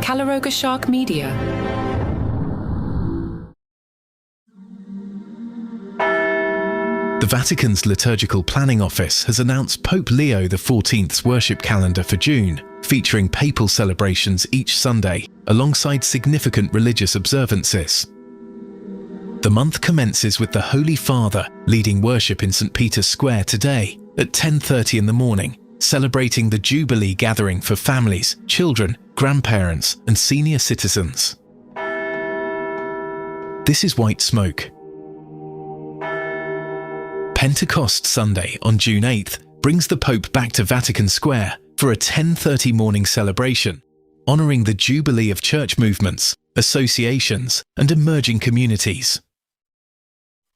Calaroga Shark Media. The Vatican's Liturgical Planning Office has announced Pope Leo XIV's worship calendar for June, featuring papal celebrations each Sunday, alongside significant religious observances. The month commences with the Holy Father leading worship in St. Peter's Square today at 10:30 in the morning, celebrating the Jubilee gathering for families, children, grandparents, and senior citizens. This is White Smoke. Pentecost Sunday on June 8th brings the Pope back to Vatican Square for a 10:30 morning celebration, honouring the Jubilee of church movements, associations, and emerging communities.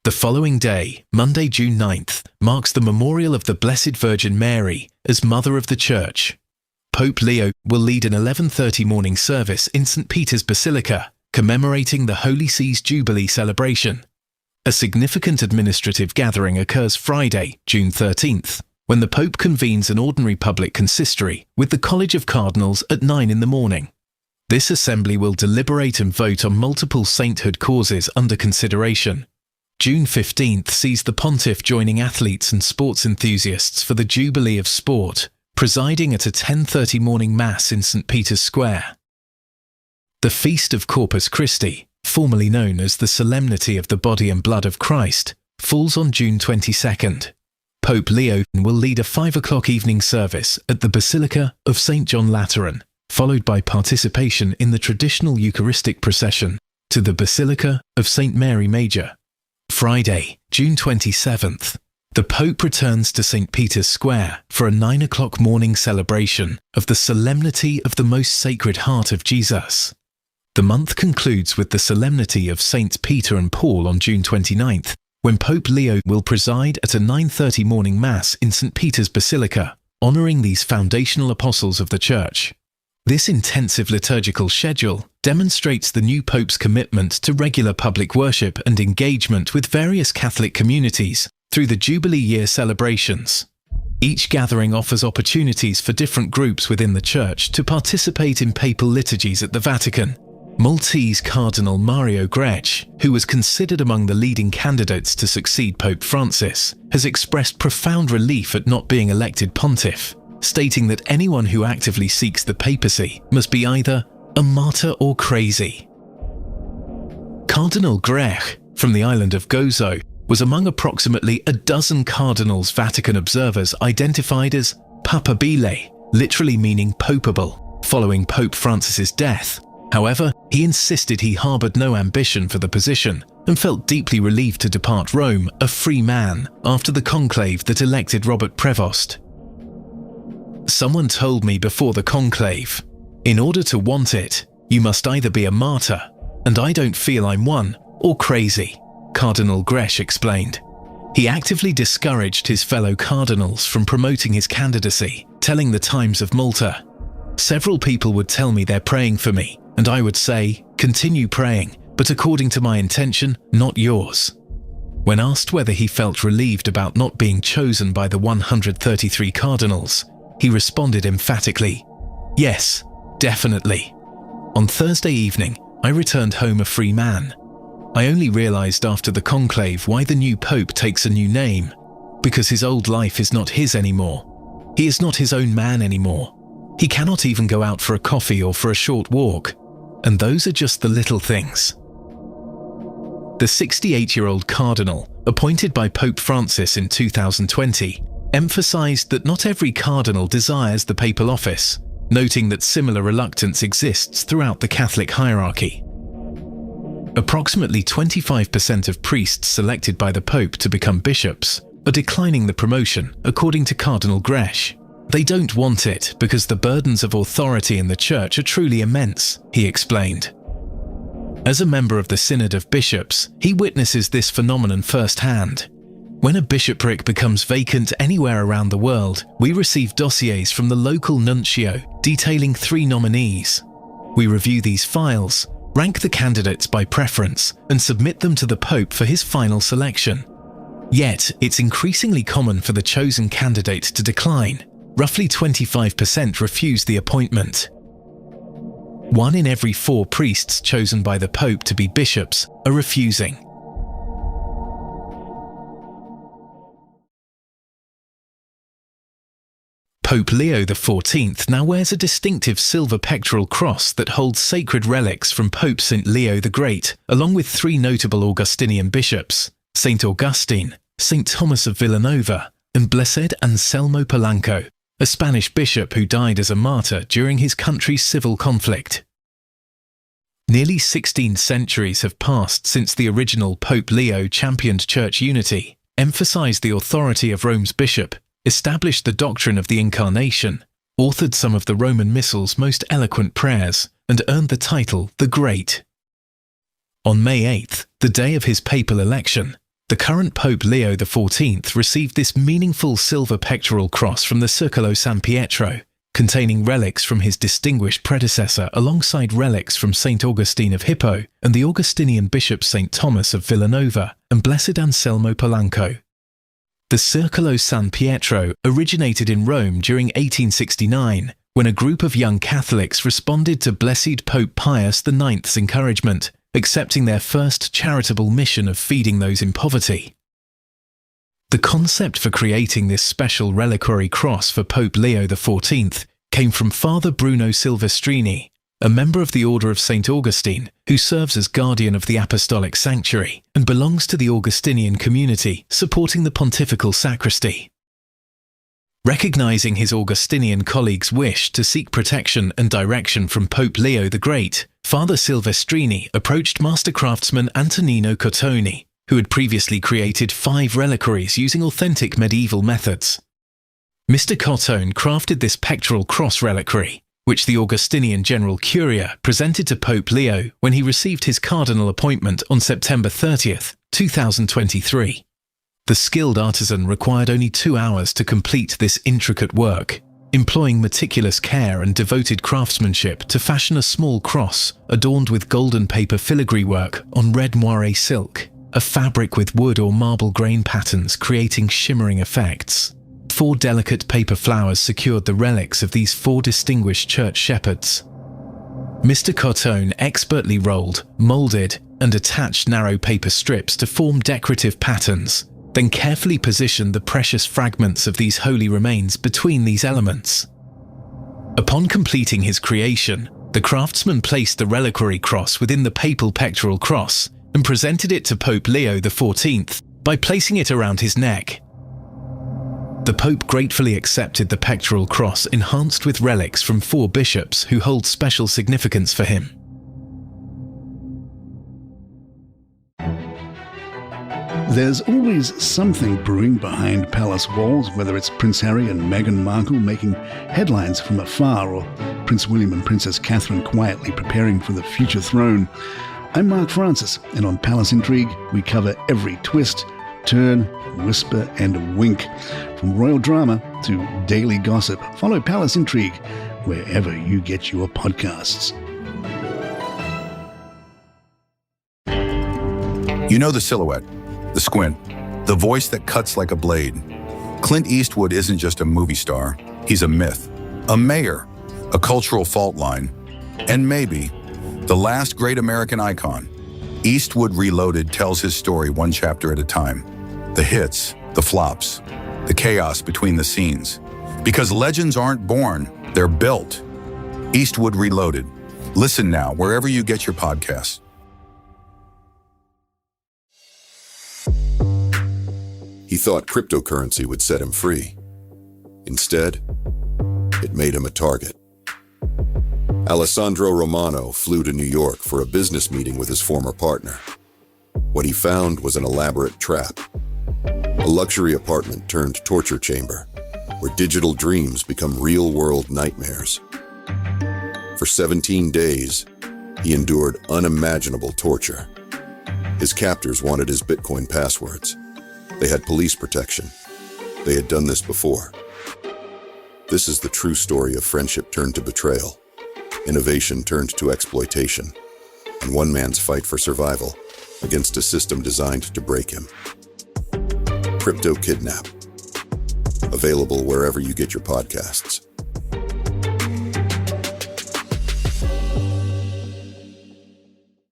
The following day, Monday, June 9th, marks the memorial of the Blessed Virgin Mary as Mother of the Church. Pope Leo will lead an 11:30 morning service in St. Peter's Basilica, commemorating the Holy See's Jubilee celebration. A significant administrative gathering occurs Friday, June 13th, when the Pope convenes an ordinary public consistory with the College of Cardinals at 9 in the morning. This assembly will deliberate and vote on multiple sainthood causes under consideration. June 15th sees the Pontiff joining athletes and sports enthusiasts for the Jubilee of Sport, presiding at a 10:30 morning Mass in St. Peter's Square. The Feast of Corpus Christi, formerly known as the Solemnity of the Body and Blood of Christ, falls on June 22nd. Pope Leo will lead a 5 o'clock evening service at the Basilica of St. John Lateran, followed by participation in the traditional Eucharistic procession to the Basilica of St. Mary Major. Friday, June 27th, the Pope returns to St. Peter's Square for a 9 o'clock morning celebration of the Solemnity of the Most Sacred Heart of Jesus. The month concludes with the Solemnity of Saints Peter and Paul on June 29th, when Pope Leo will preside at a 9:30 morning Mass in St. Peter's Basilica, honouring these foundational apostles of the Church. This intensive liturgical schedule demonstrates the new Pope's commitment to regular public worship and engagement with various Catholic communities through the Jubilee year celebrations. Each gathering offers opportunities for different groups within the Church to participate in papal liturgies at the Vatican. Maltese Cardinal Mario Grech, who was considered among the leading candidates to succeed Pope Francis, has expressed profound relief at not being elected pontiff, stating that anyone who actively seeks the papacy must be either a martyr or crazy. Cardinal Grech, from the island of Gozo, was among approximately a dozen cardinals Vatican observers identified as papabile, literally meaning popeable, following Pope Francis's death. However, he insisted he harboured no ambition for the position and felt deeply relieved to depart Rome a free man after the conclave that elected Robert Prevost. Someone told me before the conclave, in order to want it, you must either be a martyr, and I don't feel I'm one, or crazy, Cardinal Grech explained. He actively discouraged his fellow cardinals from promoting his candidacy, telling the Times of Malta, "Several people would tell me they're praying for me, and I would say, continue praying, but according to my intention, not yours." When asked whether he felt relieved about not being chosen by the 133 cardinals, he responded emphatically, "Yes, definitely. On Thursday evening, I returned home a free man. I only realised after the conclave why the new pope takes a new name, because his old life is not his anymore. He is not his own man anymore. He cannot even go out for a coffee or for a short walk. And those are just the little things." The 68-year-old cardinal, appointed by Pope Francis in 2020, emphasised that not every cardinal desires the papal office, noting that similar reluctance exists throughout the Catholic hierarchy. Approximately 25% of priests selected by the Pope to become bishops are declining the promotion, according to Cardinal Grech. They don't want it because the burdens of authority in the Church are truly immense, he explained. As a member of the Synod of Bishops, he witnesses this phenomenon firsthand. When a bishopric becomes vacant anywhere around the world, we receive dossiers from the local nuncio detailing 3 nominees. We review these files, rank the candidates by preference, and submit them to the Pope for his final selection. Yet, it's increasingly common for the chosen candidate to decline. Roughly 25% refuse the appointment. 1 in every 4 priests chosen by the Pope to be bishops are refusing. Pope Leo XIV now wears a distinctive silver pectoral cross that holds sacred relics from Pope St. Leo the Great, along with 3 notable Augustinian bishops, St. Augustine, St. Thomas of Villanova, and Blessed Anselmo Polanco, a Spanish bishop who died as a martyr during his country's civil conflict. Nearly 16 centuries have passed since the original Pope Leo championed church unity, emphasized the authority of Rome's bishop, established the doctrine of the Incarnation, authored some of the Roman Missal's most eloquent prayers, and earned the title the Great. On May 8th, the day of his papal election, the current Pope Leo XIV received this meaningful silver pectoral cross from the Circolo San Pietro, containing relics from his distinguished predecessor alongside relics from St. Augustine of Hippo and the Augustinian bishop St. Thomas of Villanova and Blessed Anselmo Polanco. The Circolo San Pietro originated in Rome during 1869, when a group of young Catholics responded to Blessed Pope Pius IX's encouragement, accepting their first charitable mission of feeding those in poverty. The concept for creating this special reliquary cross for Pope Leo XIV came from Father Bruno Silvestrini, a member of the Order of St. Augustine, who serves as guardian of the Apostolic Sanctuary and belongs to the Augustinian community supporting the pontifical sacristy. Recognizing his Augustinian colleagues' wish to seek protection and direction from Pope Leo the Great, Father Silvestrini approached master craftsman Antonino Cottoni, who had previously created 5 reliquaries using authentic medieval methods. Mr. Cottone crafted this pectoral cross reliquary, which the Augustinian General Curia presented to Pope Leo when he received his cardinal appointment on September 30th, 2023. The skilled artisan required only 2 hours to complete this intricate work, employing meticulous care and devoted craftsmanship to fashion a small cross adorned with golden paper filigree work on red moire silk, a fabric with wood or marble grain patterns creating shimmering effects. 4 delicate paper flowers secured the relics of these 4 distinguished church shepherds. Mr. Cottone expertly rolled, moulded, and attached narrow paper strips to form decorative patterns, then carefully positioned the precious fragments of these holy remains between these elements. Upon completing his creation, the craftsman placed the reliquary cross within the papal pectoral cross and presented it to Pope Leo XIV by placing it around his neck. The Pope gratefully accepted the pectoral cross enhanced with relics from 4 bishops who hold special significance for him. There's always something brewing behind palace walls, whether it's Prince Harry and Meghan Markle making headlines from afar, or Prince William and Princess Catherine quietly preparing for the future throne. I'm Mark Francis, and on Palace Intrigue, we cover every twist, turn, whisper, and wink. From royal drama to daily gossip, follow Palace Intrigue wherever you get your podcasts. You know the silhouette, the squint, the voice that cuts like a blade. Clint Eastwood isn't just a movie star. He's a myth, a mayor, a cultural fault line, and maybe the last great American icon. Eastwood Reloaded tells his story one chapter at a time. The hits, the flops, the chaos between the scenes. Because legends aren't born, they're built. Eastwood Reloaded. Listen now wherever you get your podcasts. He thought cryptocurrency would set him free. Instead, it made him a target. Alessandro Romano flew to New York for a business meeting with his former partner. What he found was an elaborate trap. A luxury apartment turned torture chamber, where digital dreams become real-world nightmares. For 17 days, he endured unimaginable torture. His captors wanted his Bitcoin passwords. They had police protection. They had done this before. This is the true story of friendship turned to betrayal, innovation turned to exploitation, and one man's fight for survival against a system designed to break him. Crypto Kidnap. Available wherever you get your podcasts.